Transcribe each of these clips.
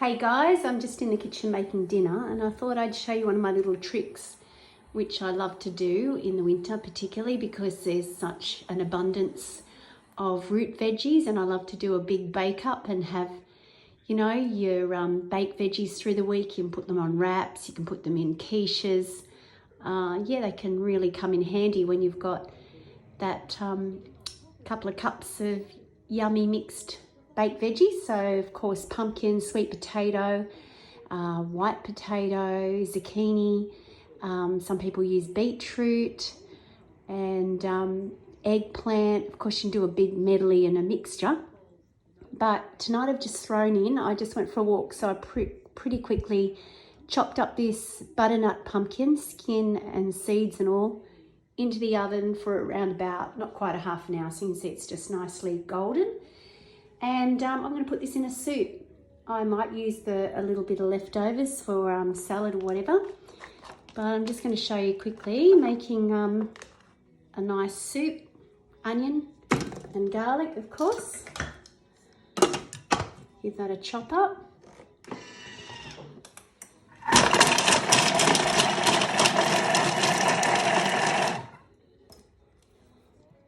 Hey guys, I'm just in the kitchen making dinner and I thought I'd show you one of my little tricks which I love to do in the winter, particularly because there's such an abundance of root veggies, and I love to do a big bake up and have, you know, your baked veggies through the week. You can put them on wraps, you can put them in quiches. Yeah, they can really come in handy when you've got that couple of cups of yummy mixed baked veggies. So of course pumpkin, sweet potato, white potato, zucchini, some people use beetroot and eggplant. Of course you can do a big medley and a mixture, but tonight I've just thrown in, I just went for a walk, so I pretty quickly chopped up this butternut pumpkin, skin and seeds and all, into the oven for around about, not quite a half an hour, so you can see it's just nicely golden. And I'm going to put this in a soup. I might use a little bit of leftovers for salad or whatever, but I'm just going to show you quickly making a nice soup. Onion and garlic, of course. Give that a chop up.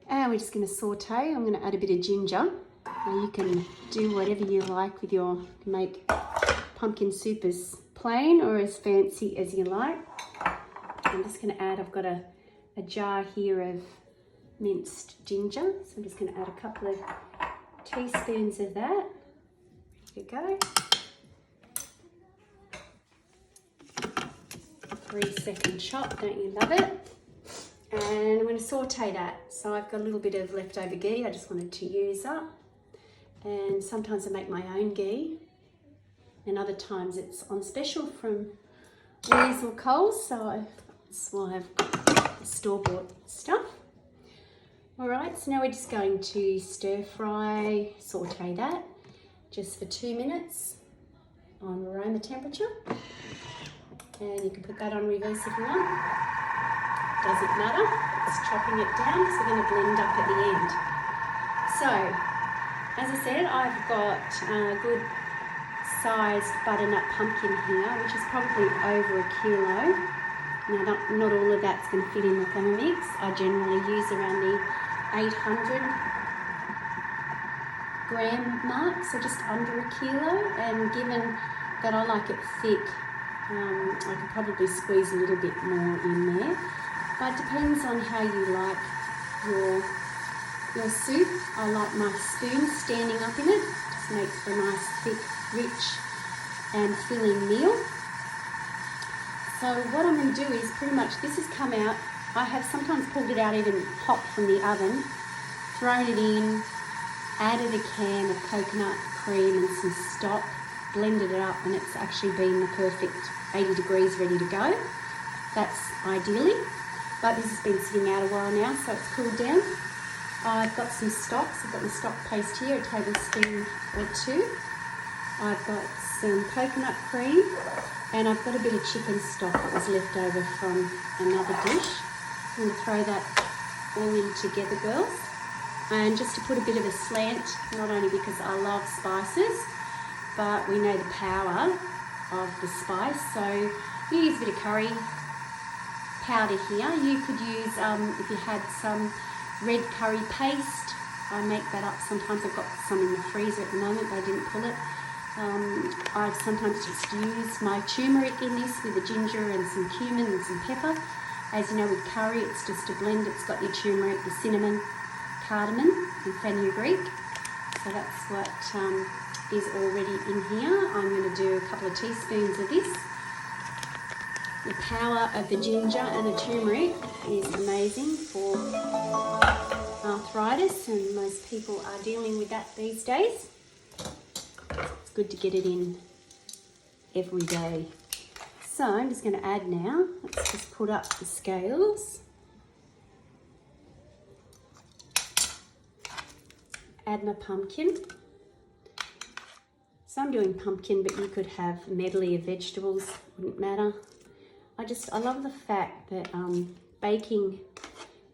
And we're just going to saute. I'm going to add a bit of ginger. Now you can do whatever you like with your, make pumpkin soup as plain or as fancy as you like. I'm just going to add, I've got a jar here of minced ginger, so I'm just going to add a couple of teaspoons of that. There you go. 3-second chop, don't you love it? And I'm going to saute that. So I've got a little bit of leftover ghee I just wanted to use up. And sometimes I make my own ghee, and other times it's on special from Woolies or Coles, so that's why I've got the store-bought stuff. All right, so now we're just going to stir fry, saute that just for 2 minutes on aroma temperature. And you can put that on reverse if you want. Doesn't matter, it's chopping it down because we're going to blend up at the end. So, as I said, I've got a good sized butternut pumpkin here, which is probably over 1 kilo. Now, not all of that's going to fit in the Thermomix. I generally use around the 800 gram mark, so just under 1 kilo. And given that I like it thick, I could probably squeeze a little bit more in there. But it depends on how you like your soup. I like my spoon standing up in it. Just makes for a nice, thick, rich and filling meal. So what I'm going to do is pretty much, this has come out, I have sometimes pulled it out even hot from the oven, thrown it in, added a can of coconut cream and some stock, blended it up, and it's actually been the perfect 80 degrees ready to go. That's ideally, but this has been sitting out a while now, so it's cooled down. I've got some stocks. I've got my stock paste here, a tablespoon or 2. I've got some coconut cream, and I've got a bit of chicken stock that was left over from another dish. I'm going to throw that all in together, girls. And just to put a bit of a slant, not only because I love spices, but we know the power of the spice. So you use a bit of curry powder here. You could use, if you had some red curry paste, I make that up. Sometimes I've got some in the freezer at the moment, but I didn't pull it. I sometimes just use my turmeric in this with the ginger and some cumin and some pepper. As you know, with curry, it's just a blend. It's got your turmeric, your cinnamon, cardamom and fenugreek. So that's what is already in here. I'm going to do a couple of teaspoons of this. The power of the ginger and the turmeric is amazing for arthritis, and most people are dealing with that these days. It's good to get it in every day. So I'm just going to add now, let's just put up the scales. Add my pumpkin. So I'm doing pumpkin, but you could have a medley of vegetables, wouldn't matter. I love the fact that baking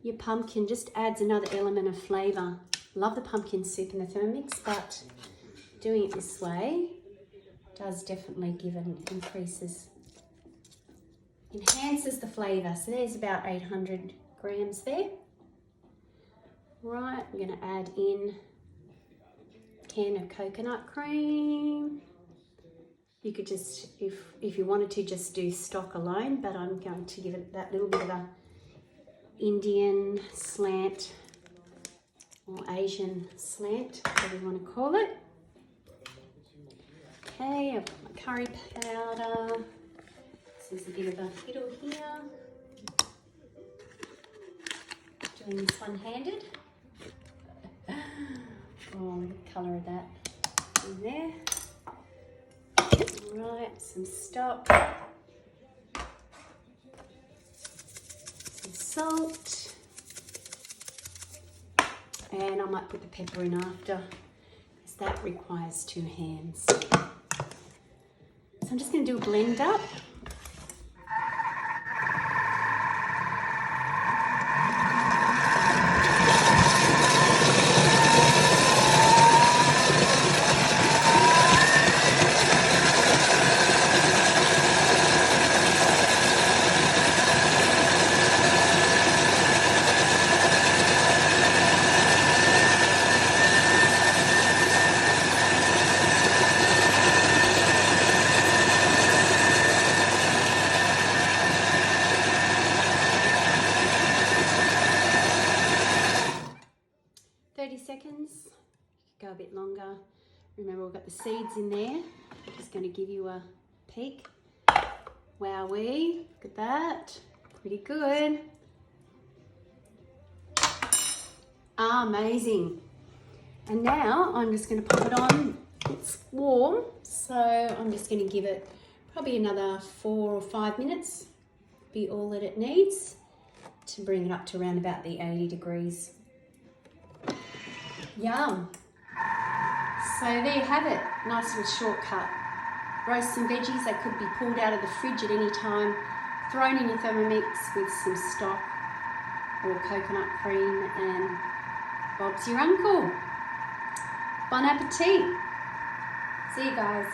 your pumpkin just adds another element of flavour. Love the pumpkin soup in the Thermomix, but doing it this way does definitely enhances the flavour. So there's about 800 grams there. Right, I'm going to add in a can of coconut cream. You could just, if you wanted to, just do stock alone, but I'm going to give it that little bit of a Indian slant or Asian slant, whatever you want to call it. Okay, I've got my curry powder. This is a bit of a fiddle here. Doing this one-handed. Oh, the colour of that in there. Right, some stock. Some salt. And I might put the pepper in after, because that requires 2 hands. So I'm just going to do a blend up. Seconds, you could go a bit longer. Remember, we've got the seeds in there. I'm just going to give you a peek. Wowee, look at that, pretty good. Amazing. And now I'm just going to pop it on. It's warm, so I'm just going to give it probably another 4 or 5 minutes, be all that it needs to bring it up to around about the 80 degrees. Yum. So there you have it, nice little shortcut. Roast some veggies, they could be pulled out of the fridge at any time, thrown in your Thermomix with some stock or coconut cream, and Bob's your uncle. Bon appetit. See you guys.